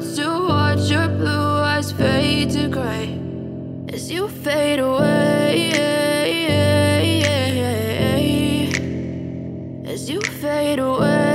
hurts to watch your blue eyes fade to gray as you fade away. As you fade away.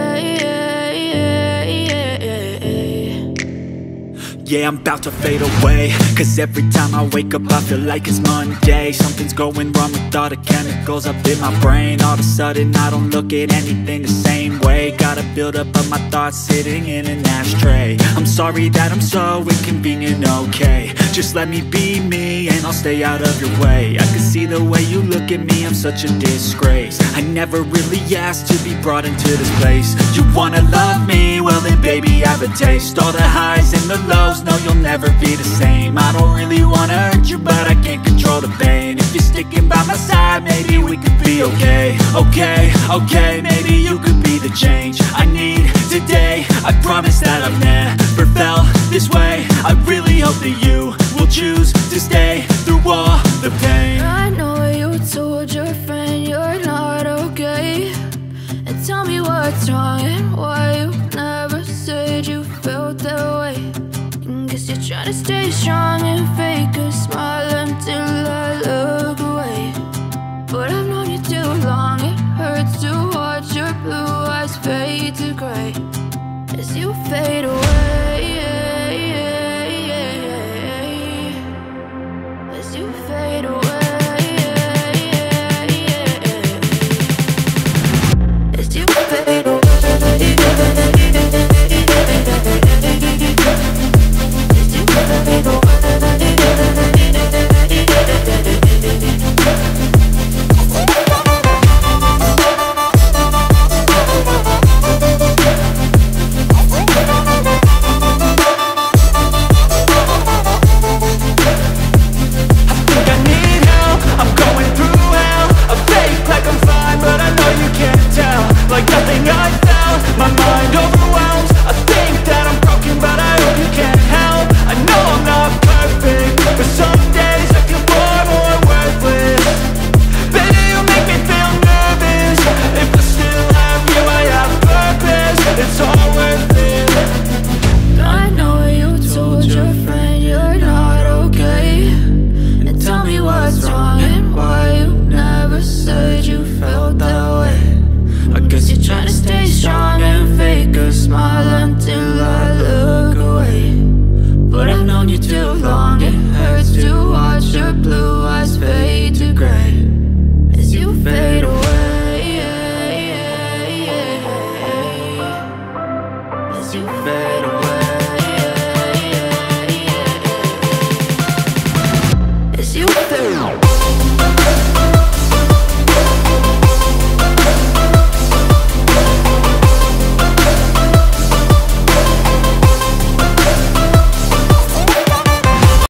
Yeah, I'm about to fade away, cause every time I wake up I feel like it's Monday. Something's going wrong with all the chemicals up in my brain. All of a sudden I don't look at anything the same way. Got a buildup of my thoughts sitting in an ashtray. I'm sorry that I'm so inconvenient, okay. Just let me be me and I'll stay out of your way. I can see the way you look at me, I'm such a disgrace. I never really asked to be brought into this place. You wanna love me? Well then baby I have a taste. All the highs and the lows, no you'll never be the same. I don't really wanna hurt you but I can't control the pain. If you're sticking by my side maybe we could be okay. Okay, maybe you could be the change I need today. I promise that I've never felt this way. I really hope that you will choose to stay through all the pain. I know you told your friend you're not okay, and tell me what's wrong and why you never said you felt that way. Guess you're trying to stay strong and fake a smile until I look away. But I've known you too long, it hurts to watch your blue eyes fade to gray as you fade away. As you fade away. As you fade away. As you fade away.